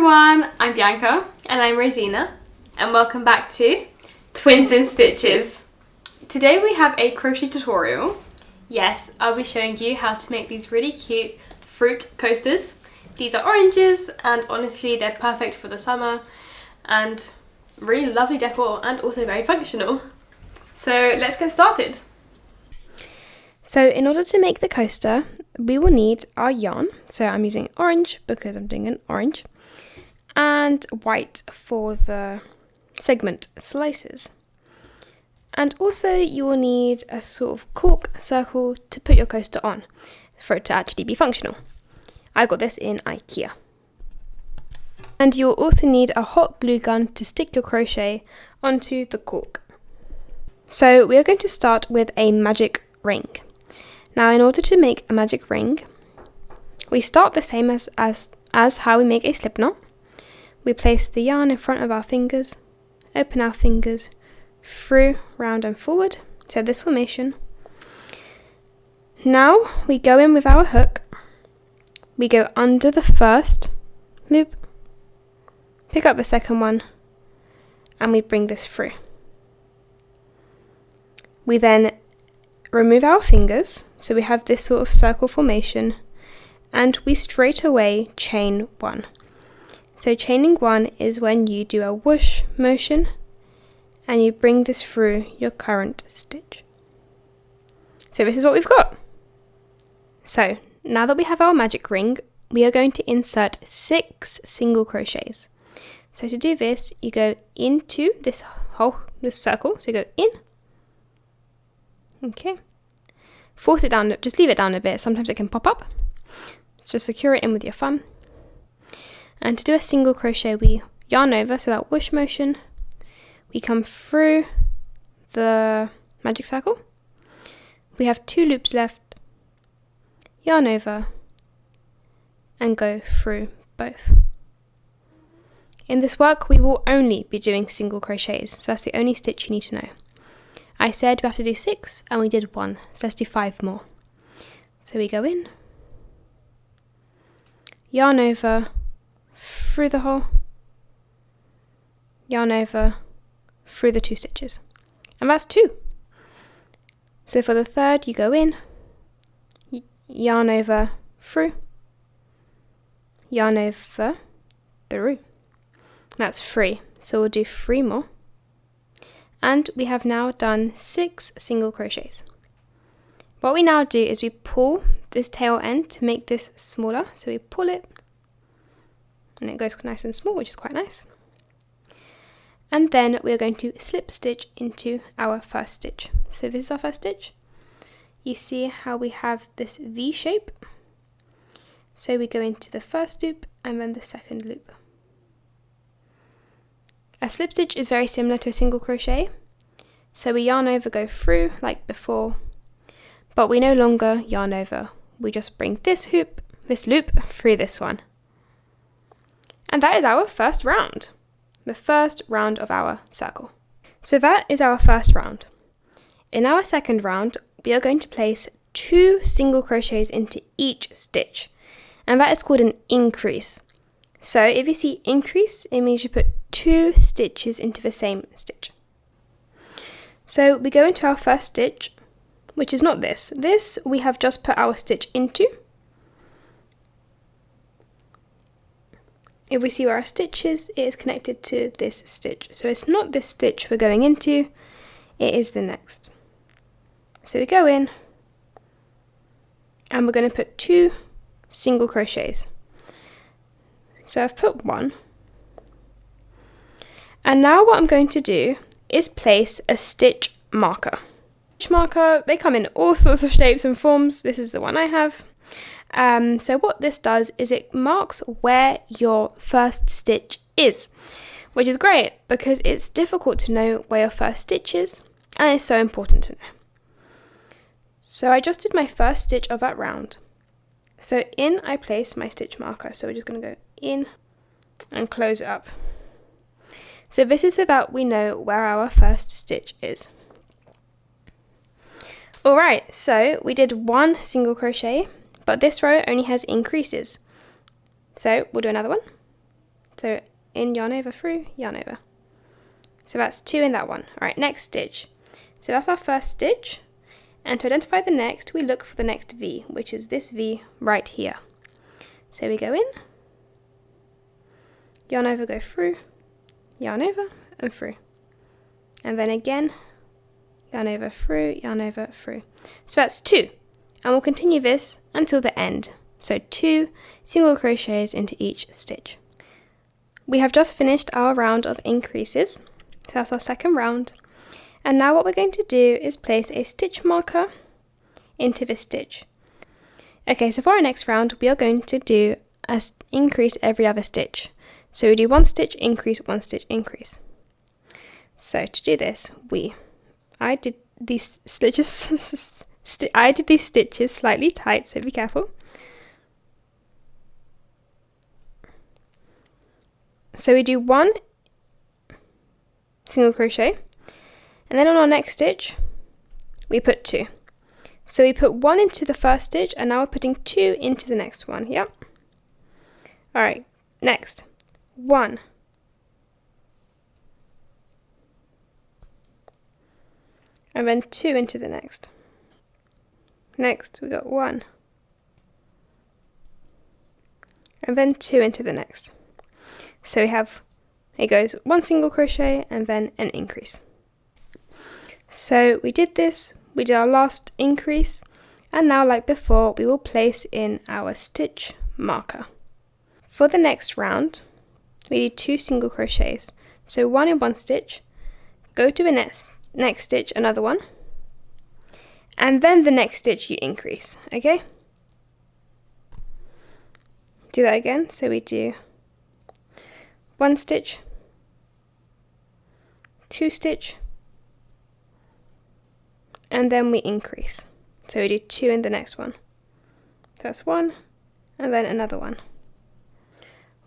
everyone, I'm Bianca. And I'm Rosina, and welcome back to Twins in Stitches. Today we have a crochet tutorial. Yes, I'll be showing you how to make these really cute fruit coasters. These are oranges and honestly they're perfect for the summer and really lovely decor and also very functional. So let's get started. So in order to make the coaster, we will need our yarn. So I'm using orange because I'm doing an orange, and white for the segment slices. And also you will need a sort of cork circle to put your coaster on for it to actually be functional. I got this in IKEA. And you'll also need a hot glue gun to stick your crochet onto the cork. So we are going to start with a magic ring. Now in order to make a magic ring, we start the same as how we make a slip knot. We place the yarn in front of our fingers, open our fingers through, round and forward, so this formation. Now we go in with our hook, we go under the first loop, pick up the second one, and we bring this through. We then remove our fingers, so we have this sort of circle formation, and we straight away chain one. So chaining one is when you do a whoosh motion and you bring this through your current stitch. So this is what we've got. So now that we have our magic ring, we are going to insert 6 single crochets. So to do this, you go into this circle, so you go in. Okay. Force it down, just leave it down a bit, sometimes it can pop up. So just secure it in with your thumb. And to do a single crochet, we yarn over, so that whoosh motion, we come through the magic circle. We have 2 loops left, yarn over, and go through both. In this work, we will only be doing single crochets, so that's the only stitch you need to know. I said we have to do 6 and we did 1, so let's do 5 more. So we go in, yarn over, through the hole, yarn over, through the 2 stitches, and that's 2. So for the third, you go in, yarn over, through, yarn over, through. That's 3, so we'll do 3 more. And we have now done 6 single crochets. What we now do is we pull this tail end to make this smaller. So we pull it and it goes nice and small, which is quite nice. And then we're going to slip stitch into our first stitch. So this is our first stitch. You see how we have this V shape. So we go into the first loop and then the second loop. A slip stitch is very similar to a single crochet, so we yarn over, go through like before, but we no longer yarn over, we just bring this loop through this one. And that is our first round, the first round of our circle. So that is our first round. In our second round, we are going to place 2 single crochets into each stitch, and that is called an increase. So if you see increase, it means you put 2 stitches into the same stitch. So we go into our first stitch, which is not this. This we have just put our stitch into. If we see where our stitch is, it is connected to this stitch. So it's not this stitch we're going into, it is the next. So we go in, and we're going to put 2 single crochets. So I've put 1. And now what I'm going to do is place a stitch marker. Stitch marker, they come in all sorts of shapes and forms. This is the one I have. So what this does is it marks where your first stitch is, which is great because it's difficult to know where your first stitch is, and it's so important to know. So I just did my first stitch of that round. So in I place my stitch marker, so we're just going to go in and close it up. So this is so that we know where our first stitch is. Alright, so we did 1 single crochet, but this row only has increases. So we'll do another one, So in, yarn over, through, yarn over. So that's 2 in that one. Alright, next stitch. So that's our first stitch. And to identify the next, we look for the next V, which is this V right here. So we go in, yarn over, go through, yarn over, and through. And then again, yarn over, through, yarn over, through. So that's 2. And we'll continue this until the end. So 2 single crochets into each stitch. We have just finished our round of increases. So that's our second round. And now what we're going to do is place a stitch marker into this stitch. Okay, so for our next round, we are going to do an increase every other stitch. So we do 1 stitch increase, 1 stitch increase. So to do this, I did these stitches slightly tight, so be careful. So we do 1 single crochet, and then on our next stitch, we put 2. So we put 1 into the first stitch, and now we're putting 2 into the next one, yep. Alright, next, 1. And then 2 into the next. Next, we got 1. And then 2 into the next. So we have, it goes 1 single crochet and then an increase. So we did this, we did our last increase, and now like before, we will place in our stitch marker. For the next round, we do 2 single crochets. So 1 in 1 stitch, go to the next stitch, another 1, and then the next stitch you increase, okay? Do that again, so we do 1 stitch, 2 stitch, and then we increase. So we do 2 in the next one. That's 1, and then another 1.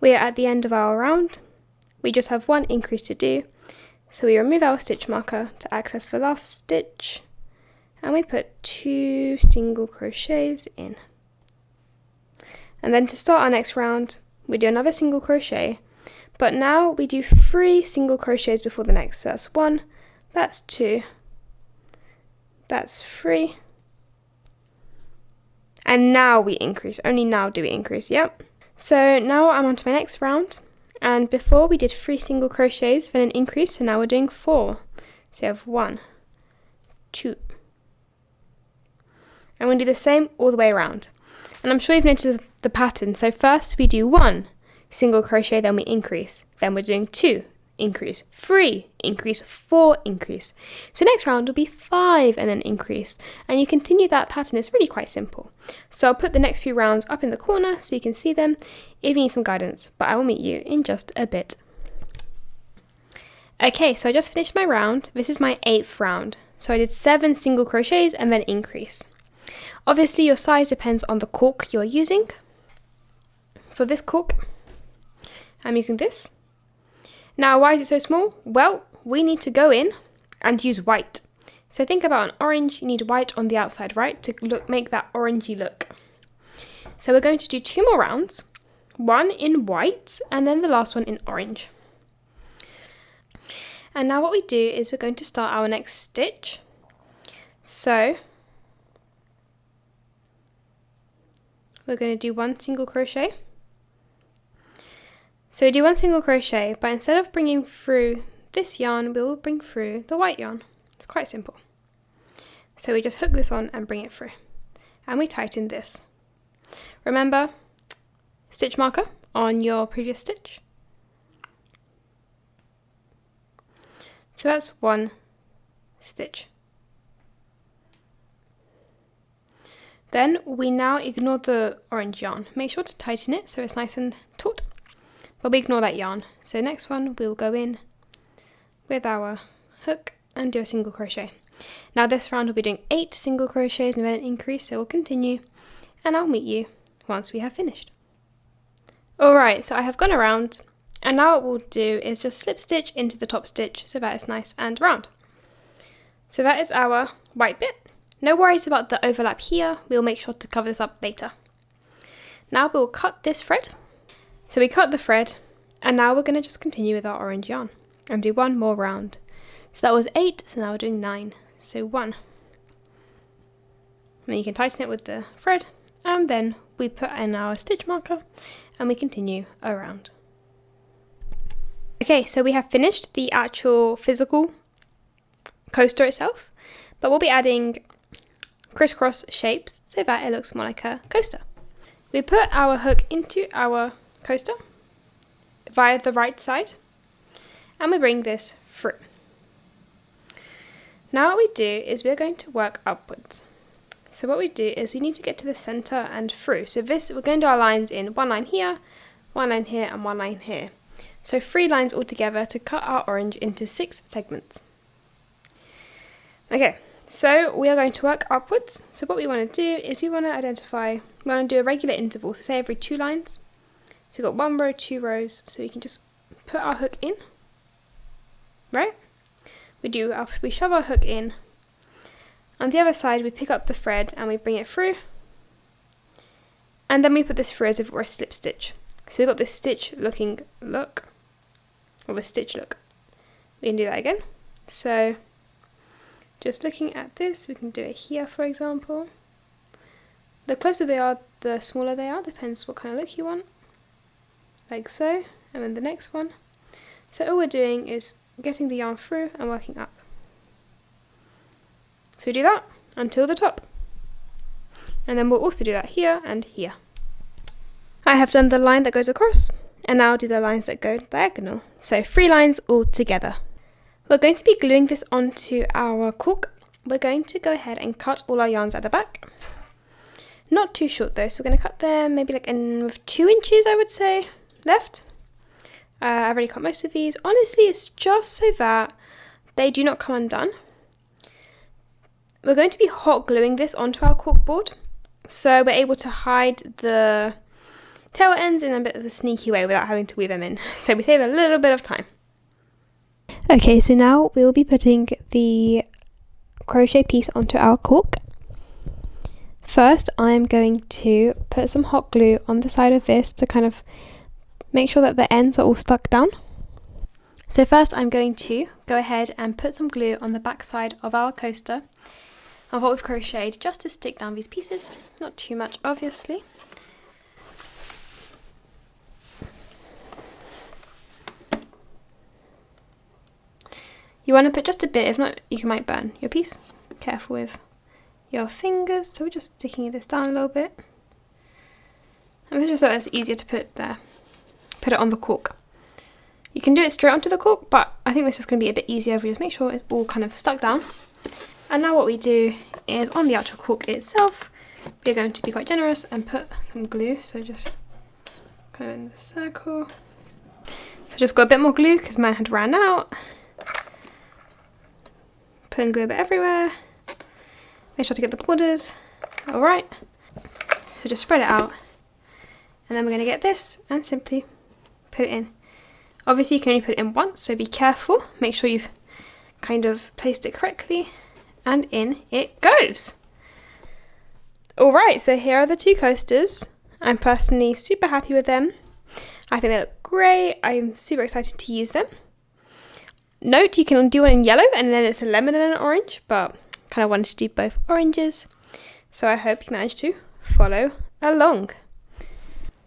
We are at the end of our round. We just have 1 increase to do. So we remove our stitch marker to access the last stitch, and we put 2 single crochets in. And then to start our next round, we do another single crochet, but now we do 3 single crochets before the next. So that's 1, that's 2, that's 3, and now we increase. Only now do we increase, yep. So now I'm on to my next round, and before we did 3 single crochets, then an increase, so now we're doing 4. So you have 1, 2. And we'll do the same all the way around. And I'm sure you've noticed the pattern. So first we do 1 single crochet, then we increase. Then we're doing 2, increase, 3, increase, 4, increase. So next round will be 5 and then increase. And you continue that pattern. It's really quite simple. So I'll put the next few rounds up in the corner so you can see them if you need some guidance. But I will meet you in just a bit. Okay, so I just finished my round. This is my 8th round. So I did 7 single crochets and then increase. Obviously your size depends on the cork you're using. For this cork, I'm using this. Now why is it so small? Well, we need to go in and use white. So think about an orange, you need white on the outside, right? To make that orangey look. So we're going to do 2 more rounds. 1 in white and then the last one in orange. And now what we do is we're going to start our next stitch. So we're going to do 1 single crochet. So we do 1 single crochet, but instead of bringing through this yarn, we will bring through the white yarn. It's quite simple. So we just hook this on and bring it through. And we tighten this. Remember, stitch marker on your previous stitch. So that's 1 stitch. Then we now ignore the orange yarn. Make sure to tighten it so it's nice and taut. But we ignore that yarn. So next one we'll go in with our hook and do a single crochet. Now this round we'll be doing 8 single crochets and then an increase, so we'll continue and I'll meet you once we have finished. Alright, so I have gone around and now what we'll do is just slip stitch into the top stitch so that it's nice and round. So that is our white bit. No worries about the overlap here, we'll make sure to cover this up later. Now we'll cut this thread. So we cut the thread And now we're going to just continue with our orange yarn and do one more round. So that was 8, so now we're doing 9. So 1. And then you can tighten it with the thread, and then we put in our stitch marker and we continue around. Okay, so we have finished the actual physical coaster itself, but we'll be adding crisscross shapes so that it looks more like a coaster. We put our hook into our coaster via the right side, and we bring this through. Now what we do is we're going to work upwards. So what we do is we need to get to the center and through. So this, we're going to do our lines in one line here, one line here, and one line here. So 3 lines all together to cut our orange into 6 segments. Okay, so we are going to work upwards. So what we want to do is we want to do a regular interval, so say every 2 lines. So we've got 1 row, 2 rows, so we can just put our hook in, right? We shove our hook in. On the other side, we pick up the thread and we bring it through. And then we put this through as if it were a slip stitch. So we've got this stitch looking look, or the stitch look. We can do that again. So just looking at this, we can do it here, for example. The closer they are, the smaller they are, depends what kind of look you want. Like so, and then the next one. So all we're doing is getting the yarn through and working up. So we do that until the top. And then we'll also do that here and here. I have done the line that goes across, and now I'll do the lines that go diagonal. So 3 lines all together. We're going to be gluing this onto our cork. We're going to go ahead and cut all our yarns at the back. Not too short though, so we're going to cut them maybe like with 2 inches, I would say, left. I've already cut most of these. Honestly, it's just so that they do not come undone. We're going to be hot gluing this onto our cork board, so we're able to hide the tail ends in a bit of a sneaky way without having to weave them in. So we save a little bit of time. Okay, so now we'll be putting the crochet piece onto our cork. First, I'm going to put some hot glue on the side of this to kind of make sure that the ends are all stuck down. So first I'm going to go ahead and put some glue on the back side of our coaster of what we've crocheted, just to stick down these pieces. Not too much, obviously. You want to put just a bit, if not you might burn your piece. Careful with your fingers. So we're just sticking this down a little bit. And it's just so it's easier to put it there. Put it on the cork. You can do it straight onto the cork, but I think this is going to be a bit easier if we just make sure it's all kind of stuck down. And now what we do is on the actual cork itself, we're going to be quite generous and put some glue. So just kind of in the circle. So just got a bit more glue because mine had ran out. Putting glue a bit everywhere. Make sure to get the borders. Alright. So just spread it out. And then we're going to get this and simply put it in. Obviously you can only put it in once, so be careful. Make sure you've kind of placed it correctly. And in it goes. Alright, so here are the 2 coasters. I'm personally super happy with them. I think they look great. I'm super excited to use them. Note, you can do one in yellow and then it's a lemon and an orange, but kind of wanted to do both oranges. So I hope you managed to follow along.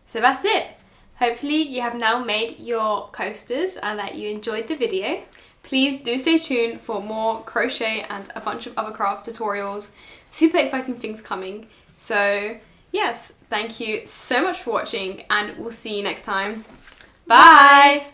So that's it. Hopefully you have now made your coasters and that you enjoyed the video. Please do stay tuned for more crochet and a bunch of other craft tutorials. Super exciting things coming. So yes, thank you so much for watching and we'll see you next time. Bye!